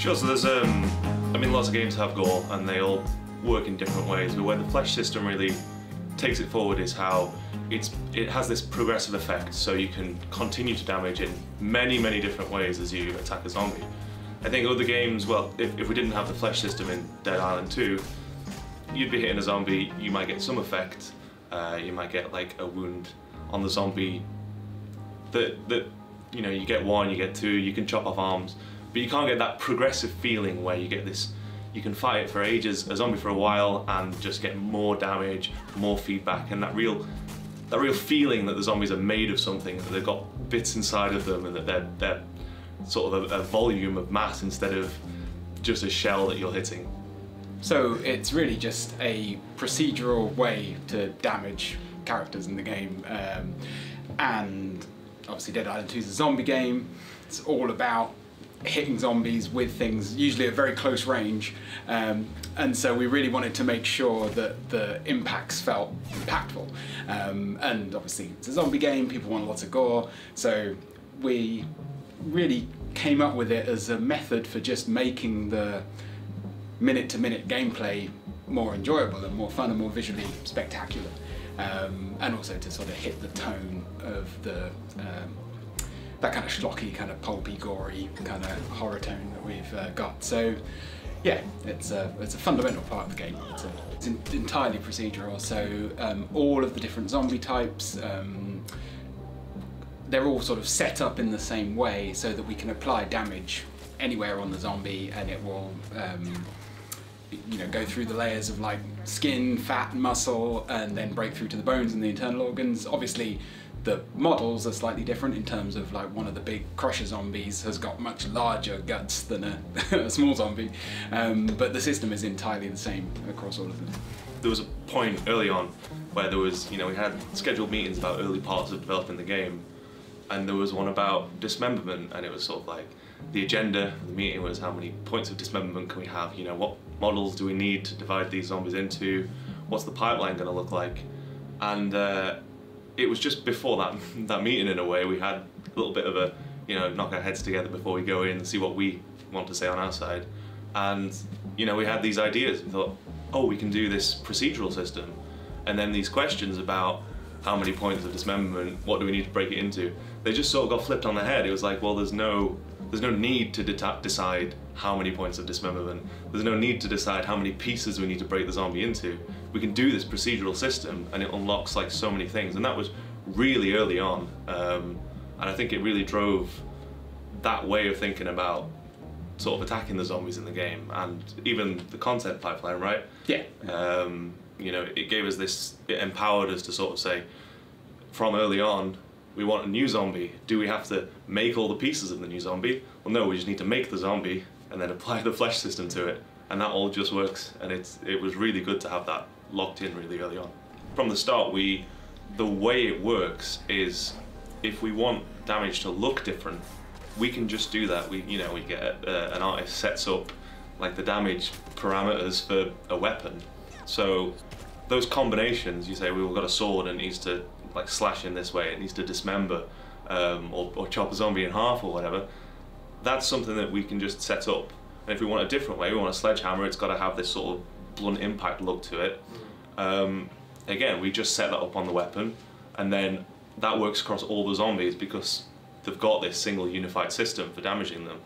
Sure, so there's, I mean, lots of games have gore and they all work in different ways, but where the flesh system really takes it forward is how it has this progressive effect, so you can continue to damage in many, many different ways as you attack a zombie. I think other games, well, if we didn't have the flesh system in Dead Island 2, you'd be hitting a zombie, you might get some effect, you might get like a wound on the zombie that you know, you get one, you get two, you can chop off arms, but you can't get that progressive feeling where you get this, you can fight it for ages, a zombie for a while, and just get more damage, more feedback, and that real feeling that the zombies are made of something, that they've got bits inside of them, and that they're sort of a volume of mass instead of just a shell that you're hitting. So it's really just a procedural way to damage characters in the game, and obviously Dead Island 2 is a zombie game. It's all about hitting zombies with things, usually at very close range, and so we really wanted to make sure that the impacts felt impactful. And obviously it's a zombie game, people want lots of gore, so we really came up with it as a method for just making the minute-to-minute gameplay more enjoyable and more fun and more visually spectacular, and also to sort of hit the tone of the that kind of schlocky, kind of pulpy, gory kind of horror tone that we've got. So yeah, it's a fundamental part of the game. It's entirely procedural, so all of the different zombie types, they're all sort of set up in the same way so that we can apply damage anywhere on the zombie, and it will you know, go through the layers of like skin, fat, and muscle, and then break through to the bones and the internal organs. Obviously the models are slightly different in terms of, like, one of the big crusher zombies has got much larger guts than a small zombie, but the system is entirely the same across all of them. There was a point early on where there was, you know, we had scheduled meetings about early parts of developing the game, and there was one about dismemberment, and it was sort of like the agenda of the meeting was how many points of dismemberment can we have, you know, what models do we need to divide these zombies into, what's the pipeline going to look like, and it was just before that meeting, in a way, we had a little bit of a, you know, knock our heads together before we go in and see what we want to say on our side. And, you know, we had these ideas. We thought, oh, we can do this procedural system. And then these questions about how many points of dismemberment, what do we need to break it into, they just sort of got flipped on their head. It was like, well, there's no need to decide how many points of dismemberment. There's no need to decide how many pieces we need to break the zombie into. We can do this procedural system, and it unlocks like so many things. And that was really early on, and I think it really drove that way of thinking about sort of attacking the zombies in the game, and even the content pipeline, right? Yeah. You know, it gave us this, it empowered us to sort of say, from early on, we want a new zombie. Do we have to make all the pieces of the new zombie? Well, no, we just need to make the zombie and then apply the flesh system to it. And that all just works. And it was really good to have that locked in really early on. From the start, the way it works is, if we want damage to look different, we can just do that. We get an artist sets up like the damage parameters for a weapon. So those combinations, you say, we've got a sword and it needs to like slash in this way, it needs to dismember, or chop a zombie in half or whatever. That's something that we can just set up. And if we want a different way, we want a sledgehammer, it's got to have this sort of blunt impact look to it. Again, we just set that up on the weapon, and then that works across all the zombies because they've got this single unified system for damaging them.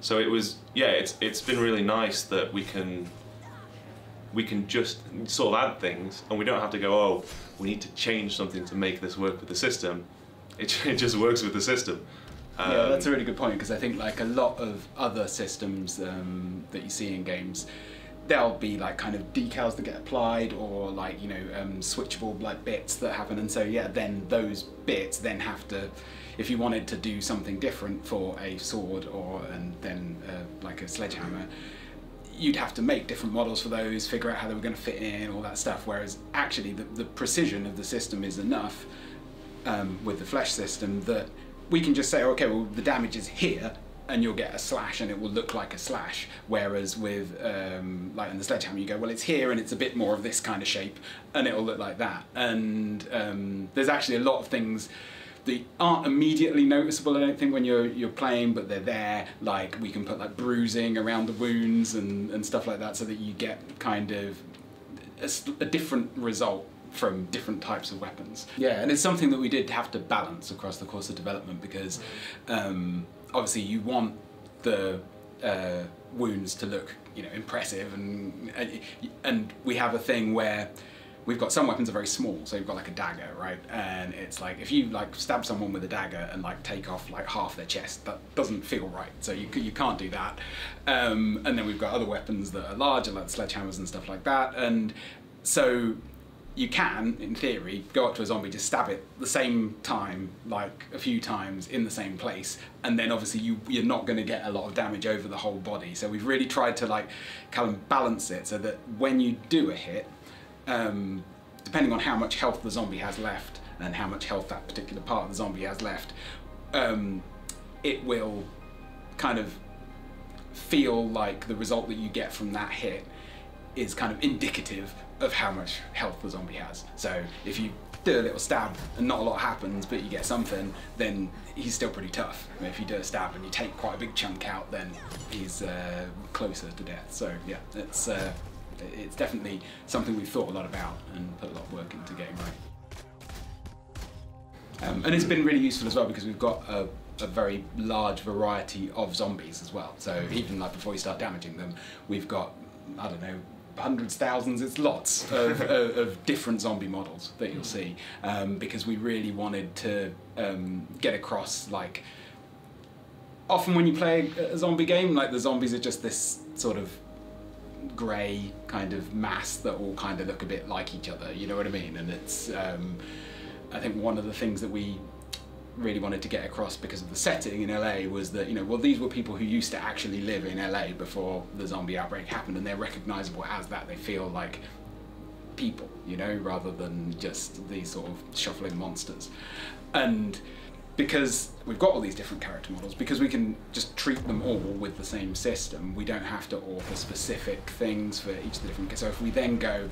So it was, yeah, it's been really nice that we can just sort of add things, and we don't have to go, oh, we need to change something to make this work with the system. It just works with the system. Yeah, that's a really good point, because I think like a lot of other systems that you see in games, there'll be like kind of decals that get applied, or like, you know, switchable like bits that happen, and so yeah, then those bits then have to, if you wanted to do something different for a sword or then like a sledgehammer, you'd have to make different models for those, figure out how they were going to fit in, all that stuff, whereas actually the precision of the system is enough with the flesh system that we can just say, okay, well, the damage is here, and you'll get a slash and it will look like a slash, whereas with like in the sledgehammer you go, well, it's here and it's a bit more of this kind of shape and it'll look like that. And there's actually a lot of things They aren't immediately noticeable, I don't think, when you're playing, but they're there. Like, we can put like bruising around the wounds and stuff like that, so that you get kind of a different result from different types of weapons. Yeah, and it's something that we did have to balance across the course of development, because obviously you want the wounds to look, you know, impressive, and we have a thing where we've got some weapons are very small, so you've got like a dagger, right? And it's like, if you like stab someone with a dagger and like take off like half their chest, that doesn't feel right. So you can't do that. And then we've got other weapons that are larger, like sledgehammers and stuff like that. And so you can, in theory, go up to a zombie, just stab it the same time, like a few times in the same place, and then obviously you're not going to get a lot of damage over the whole body. So we've really tried to like kind of balance it so that when you do a hit, depending on how much health the zombie has left and how much health that particular part of the zombie has left, it will kind of feel like the result that you get from that hit is kind of indicative of how much health the zombie has. So if you do a little stab and not a lot happens, but you get something, then he's still pretty tough. I mean, if you do a stab and you take quite a big chunk out, then he's closer to death. So yeah, it's definitely something we've thought a lot about and put a lot of work into getting right. And it's been really useful as well, because we've got a very large variety of zombies as well. So even like before you start damaging them, we've got, I don't know, hundreds, thousands, it's lots of different zombie models that you'll see, because we really wanted to get across, like, often when you play a zombie game, like the zombies are just this sort of grey kind of mass that all kind of look a bit like each other, you know what I mean? And it's, I think one of the things that we really wanted to get across because of the setting in LA was that, you know, well, these were people who used to actually live in LA before the zombie outbreak happened, and they're recognizable as that. They feel like people, you know, rather than just these sort of shuffling monsters. And because we've got all these different character models, because we can just treat them all with the same system, we don't have to author specific things for each of the different. So if we then go,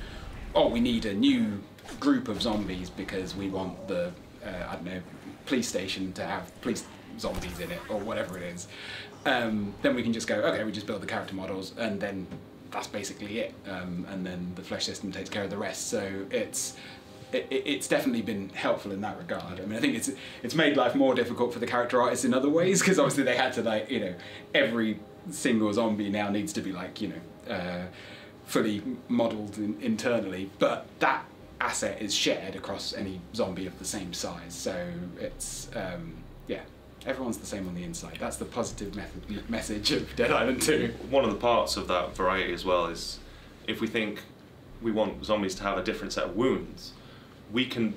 oh, we need a new group of zombies because we want the I don't know, police station to have police zombies in it, or whatever it is, then we can just go, okay, we just build the character models, and then that's basically it, and then the flesh system takes care of the rest. So it's definitely been helpful in that regard. I mean, I think it's made life more difficult for the character artists in other ways, because obviously they had to, like, you know, every single zombie now needs to be, like, you know, fully modelled internally, but that asset is shared across any zombie of the same size. So it's, yeah, everyone's the same on the inside. That's the positive message of Dead Island 2. One of the parts of that variety as well is, if we think we want zombies to have a different set of wounds, we can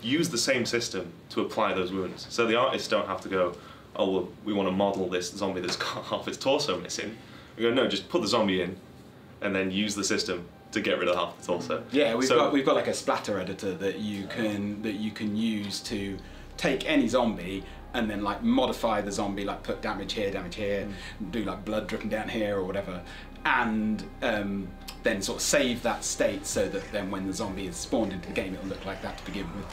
use the same system to apply those wounds. So the artists don't have to go, oh, well, we want to model this zombie that's got half its torso missing. We go, no, just put the zombie in and then use the system to get rid of half the torso. Yeah, we've got like a splatter editor that you can use to take any zombie and then like modify the zombie, like put damage here, do like blood dripping down here or whatever, and then sort of save that state so that then when the zombie is spawned into the game, it'll look like that to begin with.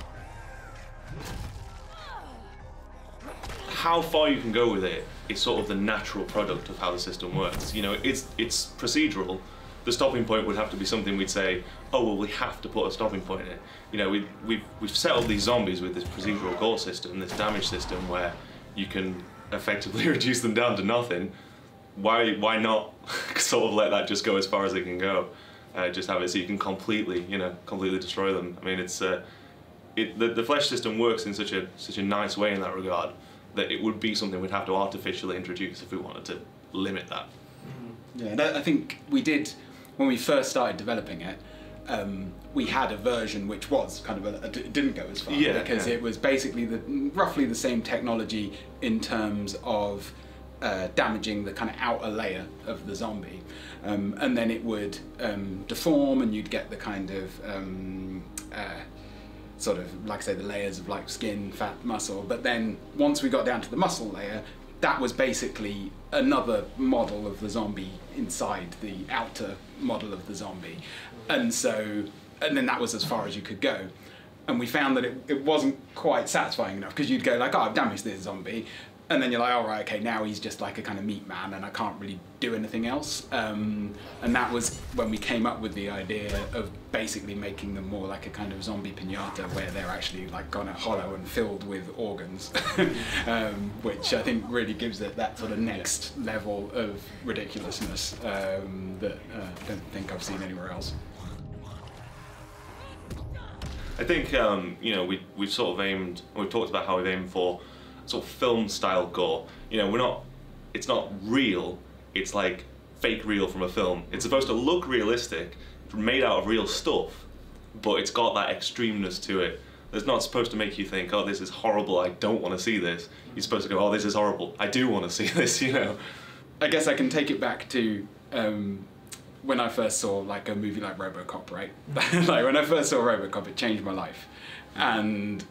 How far you can go with it is sort of the natural product of how the system works. You know, it's procedural. The stopping point would have to be something we'd say, oh, well, we have to put a stopping point in it. You know, we've set up these zombies with this procedural gore system, this damage system, where you can effectively reduce them down to nothing. Why not sort of let that just go as far as it can go? Just have it so you can completely destroy them. I mean, it's the flesh system works in such a nice way in that regard that it would be something we'd have to artificially introduce if we wanted to limit that. Yeah, and I think we did. When we first started developing it, we had a version which was kind of it didn't go as far, because it was basically roughly the same technology in terms of damaging the kind of outer layer of the zombie, and then it would deform, and you'd get the kind of sort of, like I say, the layers of like skin, fat, muscle. But then once we got down to the muscle layer, that was basically another model of the zombie inside the outer model of the zombie. And then that was as far as you could go. and we found that it wasn't quite satisfying enough, because you'd go like, oh, I've damaged this zombie, and then you're like, all right, okay, now he's just like a kind of meat man, and I can't really do anything else. And that was when we came up with the idea of basically making them more like a kind of zombie pinata, where they're actually like kind of hollow and filled with organs, which I think really gives it that sort of next level of ridiculousness that I don't think I've seen anywhere else. I think you know, we've sort of aimed, we've talked about how we've aimed for sort of film style gore. You know, it's not real, it's like fake real from a film. It's supposed to look realistic, it's made out of real stuff, but it's got that extremeness to it. It's not supposed to make you think, oh, this is horrible, I don't want to see this. You're supposed to go, oh, this is horrible, I do want to see this, you know. I guess I can take it back to when I first saw like a movie like RoboCop, right? Like when I first saw RoboCop, it changed my life. And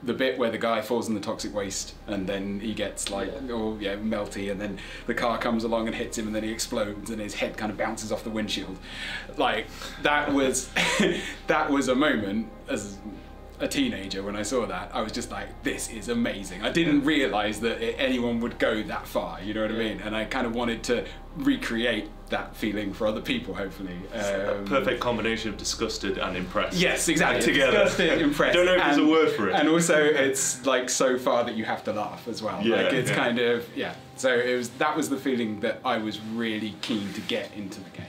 the bit where the guy falls in the toxic waste and then he gets like, oh yeah, melty, and then the car comes along and hits him and then he explodes and his head kind of bounces off the windshield. Like that was, that was a moment as a teenager when I saw that. I was just like, this is amazing. I didn't realise that anyone would go that far, you know what I mean? And I kind of wanted to recreate that feeling for other people, hopefully. A perfect combination of disgusted and impressed. Yes, exactly. Together. Disgusted, impressed. Don't know if there's a word for it. And also, it's like so far that you have to laugh as well. Yeah, like it's yeah. kind of, yeah. So that was the feeling that I was really keen to get into the game.